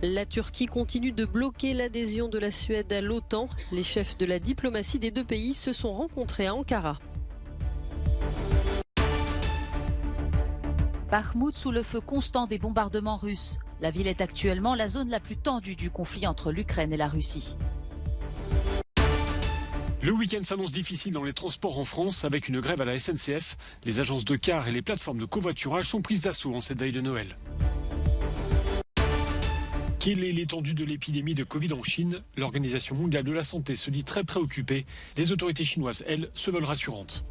La Turquie continue de bloquer l'adhésion de la Suède à l'OTAN. Les chefs de la diplomatie des deux pays se sont rencontrés à Ankara. Bakhmout sous le feu constant des bombardements russes. La ville est actuellement la zone la plus tendue du conflit entre l'Ukraine et la Russie. Le week-end s'annonce difficile dans les transports en France avec une grève à la SNCF. Les agences de cars et les plateformes de covoiturage sont prises d'assaut en cette veille de Noël. Quelle est l'étendue de l'épidémie de Covid en Chine? L'Organisation mondiale de la santé se dit très préoccupée. Les autorités chinoises, elles, se veulent rassurantes.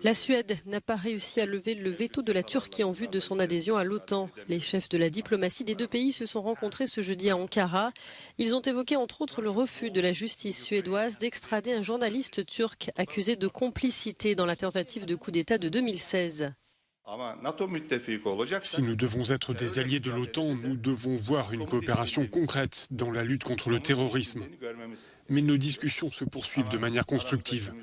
La Suède n'a pas réussi à lever le veto de la Turquie en vue de son adhésion à l'OTAN. Les chefs de la diplomatie des deux pays se sont rencontrés ce jeudi à Ankara. Ils ont évoqué entre autres le refus de la justice suédoise d'extrader un journaliste turc accusé de complicité dans la tentative de coup d'État de 2016. Si nous devons être des alliés de l'OTAN, nous devons voir une coopération concrète dans la lutte contre le terrorisme. Mais nos discussions se poursuivent de manière constructive.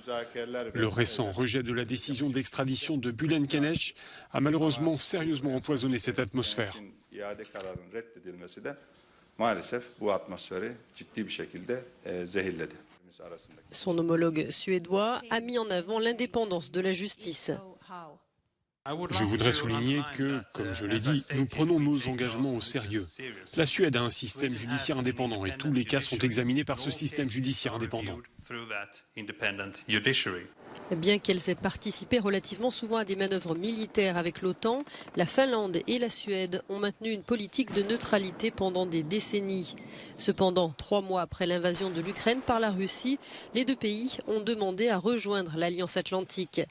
Le récent rejet de la décision d'extradition de Bülent Keneç a malheureusement sérieusement empoisonné cette atmosphère. Son homologue suédois a mis en avant l'indépendance de la justice. Je voudrais souligner que, comme je l'ai dit, nous prenons nos engagements au sérieux. La Suède a un système judiciaire indépendant et tous les cas sont examinés par ce système judiciaire indépendant. Bien qu'elles aient participé relativement souvent à des manœuvres militaires avec l'OTAN, la Finlande et la Suède ont maintenu une politique de neutralité pendant des décennies. Cependant, 3 mois après l'invasion de l'Ukraine par la Russie, les deux pays ont demandé à rejoindre l'Alliance Atlantique.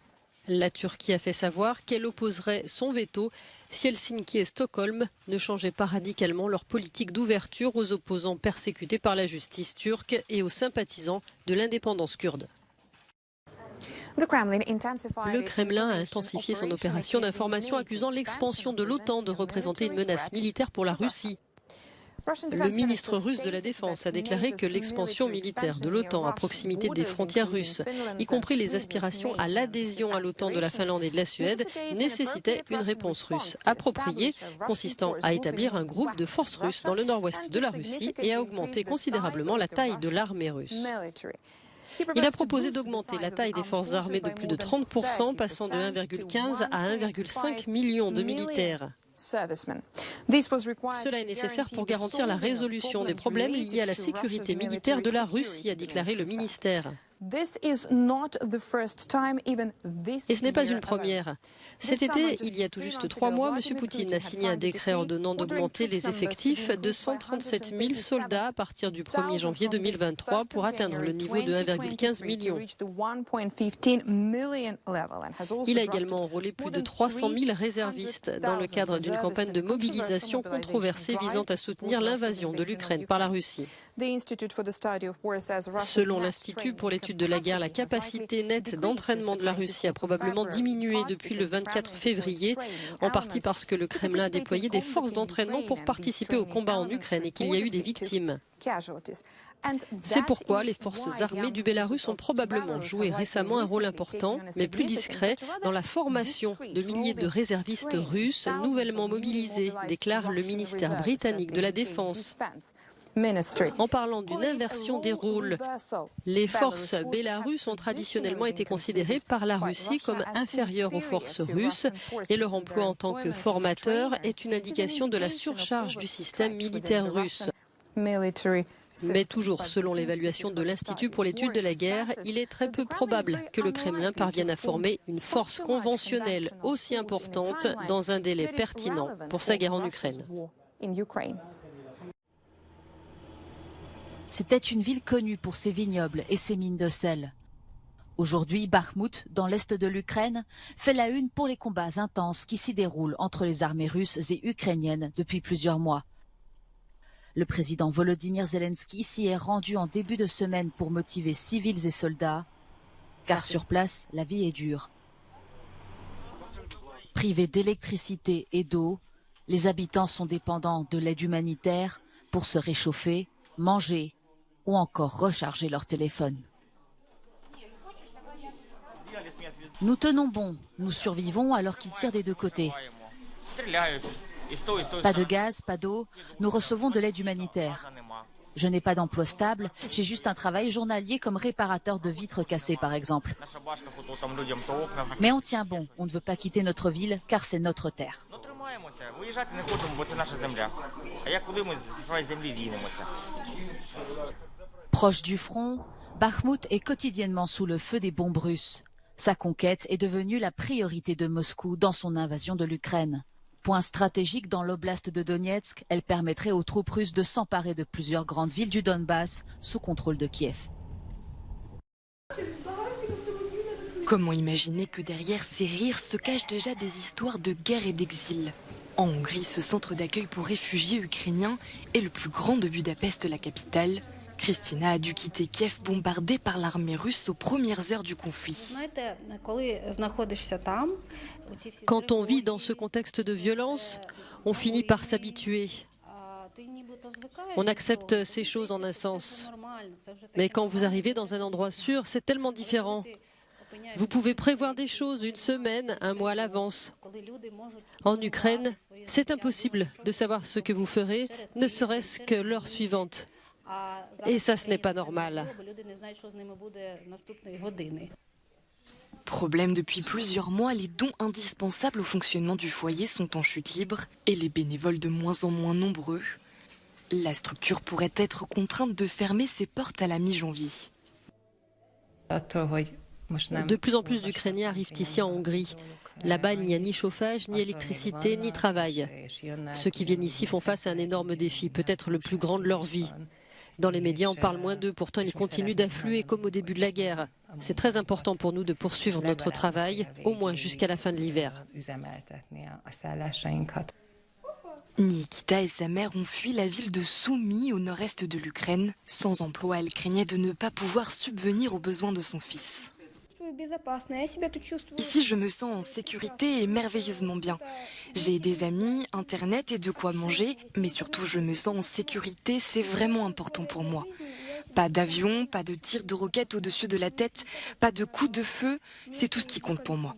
La Turquie a fait savoir qu'elle opposerait son veto si Helsinki et Stockholm ne changeaient pas radicalement leur politique d'ouverture aux opposants persécutés par la justice turque et aux sympathisants de l'indépendance kurde. Le Kremlin a intensifié son opération d'information accusant l'expansion de l'OTAN de représenter une menace militaire pour la Russie. Le ministre russe de la Défense a déclaré que l'expansion militaire de l'OTAN à proximité des frontières russes, y compris les aspirations à l'adhésion à l'OTAN de la Finlande et de la Suède, nécessitaient une réponse russe appropriée, consistant à établir un groupe de forces russes dans le nord-ouest de la Russie et à augmenter considérablement la taille de l'armée russe. Il a proposé d'augmenter la taille des forces armées de plus de 30%, passant de 1,15 à 1,5 million de militaires. Cela est nécessaire pour garantir la résolution des problèmes liés à la sécurité militaire de la Russie, a déclaré le ministère. Et ce n'est pas une première. Cet été, il y a tout juste 3 mois, M. Poutine a signé un décret ordonnant d'augmenter les effectifs de 137 000 soldats à partir du 1er janvier 2023 pour atteindre le niveau de 1,15 million. Il a également enrôlé plus de 300 000 réservistes dans le cadre d'une campagne de mobilisation controversée visant à soutenir l'invasion de l'Ukraine par la Russie. Selon l'Institut pour l'étude de la guerre, la capacité nette d'entraînement de la Russie a probablement diminué depuis le 24 février, en partie parce que le Kremlin a déployé des forces d'entraînement pour participer au combat en Ukraine et qu'il y a eu des victimes. C'est pourquoi les forces armées du Bélarus ont probablement joué récemment un rôle important, mais plus discret, dans la formation de milliers de réservistes russes nouvellement mobilisés, déclare le ministère britannique de la Défense. En parlant d'une inversion des rôles, les forces bélarusses ont traditionnellement été considérées par la Russie comme inférieures aux forces russes et leur emploi en tant que formateurs est une indication de la surcharge du système militaire russe. Mais toujours selon l'évaluation de l'Institut pour l'étude de la guerre, il est très peu probable que le Kremlin parvienne à former une force conventionnelle aussi importante dans un délai pertinent pour sa guerre en Ukraine. C'était une ville connue pour ses vignobles et ses mines de sel. Aujourd'hui, Bakhmout, dans l'est de l'Ukraine, fait la une pour les combats intenses qui s'y déroulent entre les armées russes et ukrainiennes depuis plusieurs mois. Le président Volodymyr Zelensky s'y est rendu en début de semaine pour motiver civils et soldats, car sur place, la vie est dure. Privés d'électricité et d'eau, les habitants sont dépendants de l'aide humanitaire pour se réchauffer, manger ou encore recharger leur téléphone. Nous tenons bon, nous survivons alors qu'ils tirent des deux côtés. Pas de gaz, pas d'eau, nous recevons de l'aide humanitaire. Je n'ai pas d'emploi stable, j'ai juste un travail journalier comme réparateur de vitres cassées par exemple. Mais on tient bon, on ne veut pas quitter notre ville car c'est notre terre. Proche du front, Bakhmout est quotidiennement sous le feu des bombes russes. Sa conquête est devenue la priorité de Moscou dans son invasion de l'Ukraine. Point stratégique dans l'oblast de Donetsk, elle permettrait aux troupes russes de s'emparer de plusieurs grandes villes du Donbass sous contrôle de Kiev. Comment imaginer que derrière ces rires se cachent déjà des histoires de guerre et d'exil? En Hongrie, ce centre d'accueil pour réfugiés ukrainiens est le plus grand de Budapest, la capitale. Kristina a dû quitter Kiev bombardée par l'armée russe aux premières heures du conflit. Quand on vit dans ce contexte de violence, on finit par s'habituer. On accepte ces choses en un sens. Mais quand vous arrivez dans un endroit sûr, c'est tellement différent. Vous pouvez prévoir des choses une semaine, un mois à l'avance. En Ukraine, c'est impossible de savoir ce que vous ferez, ne serait-ce que l'heure suivante. Et ça, ce n'est pas normal. Problème depuis plusieurs mois, les dons indispensables au fonctionnement du foyer sont en chute libre et les bénévoles de moins en moins nombreux. La structure pourrait être contrainte de fermer ses portes à la mi-janvier. De plus en plus d'Ukrainiens arrivent ici en Hongrie. Là-bas, il n'y a ni chauffage, ni électricité, ni travail. Ceux qui viennent ici font face à un énorme défi, peut-être le plus grand de leur vie. Dans les médias, on parle moins d'eux, pourtant ils continuent d'affluer comme au début de la guerre. C'est très important pour nous de poursuivre notre travail, au moins jusqu'à la fin de l'hiver. Nikita et sa mère ont fui la ville de Soumy au nord-est de l'Ukraine. Sans emploi, elle craignait de ne pas pouvoir subvenir aux besoins de son fils. Ici, je me sens en sécurité et merveilleusement bien. J'ai des amis, internet et de quoi manger, mais surtout je me sens en sécurité, c'est vraiment important pour moi. Pas d'avion, pas de tir de roquettes au-dessus de la tête, pas de coups de feu, c'est tout ce qui compte pour moi.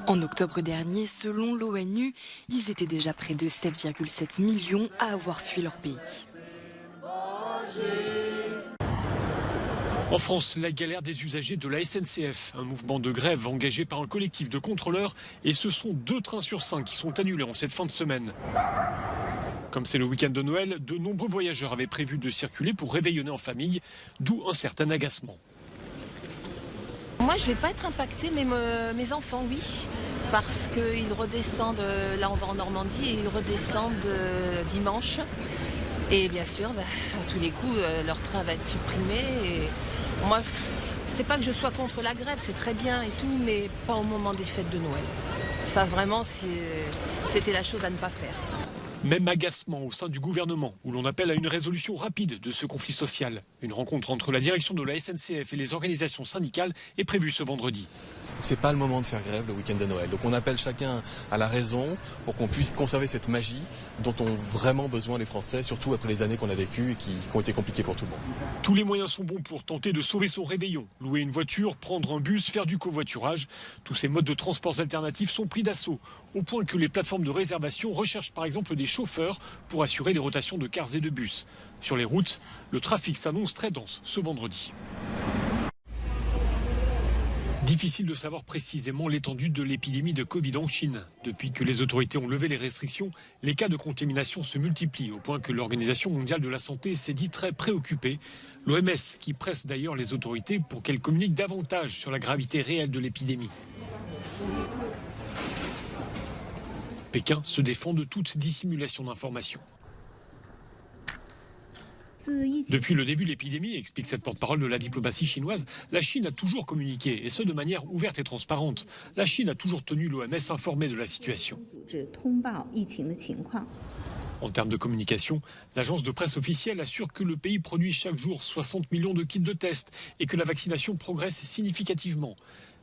En octobre dernier, selon l'ONU, ils étaient déjà près de 7,7 millions à avoir fui leur pays. En France, la galère des usagers de la SNCF, un mouvement de grève engagé par un collectif de contrôleurs, et ce sont 2 trains sur 5 qui sont annulés en cette fin de semaine. Comme c'est le week-end de Noël, de nombreux voyageurs avaient prévu de circuler pour réveillonner en famille, d'où un certain agacement. Moi, je ne vais pas être impactée, mais mes enfants, oui. Parce qu'ils redescendent, là on va en Normandie, et ils redescendent dimanche. Et bien sûr, à tous les coups, leur train va être supprimé. Et moi, c'est pas que je sois contre la grève, c'est très bien et tout, mais pas au moment des fêtes de Noël. Ça, vraiment, c'était la chose à ne pas faire. Même agacement au sein du gouvernement, où l'on appelle à une résolution rapide de ce conflit social. Une rencontre entre la direction de la SNCF et les organisations syndicales est prévue ce vendredi. C'est pas le moment de faire grève le week-end de Noël. Donc on appelle chacun à la raison pour qu'on puisse conserver cette magie dont ont vraiment besoin les Français, surtout après les années qu'on a vécues et qui ont été compliquées pour tout le monde. Tous les moyens sont bons pour tenter de sauver son réveillon. Louer une voiture, prendre un bus, faire du covoiturage. Tous ces modes de transports alternatifs sont pris d'assaut, au point que les plateformes de réservation recherchent par exemple des chauffeurs pour assurer les rotations de cars et de bus. Sur les routes, le trafic s'annonce très dense ce vendredi. Difficile de savoir précisément l'étendue de l'épidémie de Covid en Chine. Depuis que les autorités ont levé les restrictions, les cas de contamination se multiplient, au point que l'Organisation mondiale de la santé s'est dit très préoccupée. L'OMS qui presse d'ailleurs les autorités pour qu'elles communiquent davantage sur la gravité réelle de l'épidémie. Pékin se défend de toute dissimulation d'informations. Depuis le début de l'épidémie, explique cette porte-parole de la diplomatie chinoise, la Chine a toujours communiqué, et ce de manière ouverte et transparente. La Chine a toujours tenu l'OMS informée de la situation. En termes de communication, l'agence de presse officielle assure que le pays produit chaque jour 60 millions de kits de tests et que la vaccination progresse significativement.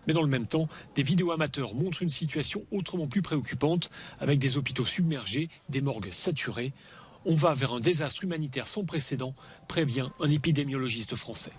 Mais dans le même temps, des vidéos amateurs montrent une situation autrement plus préoccupante, avec des hôpitaux submergés, des morgues saturées. On va vers un désastre humanitaire sans précédent, prévient un épidémiologiste français.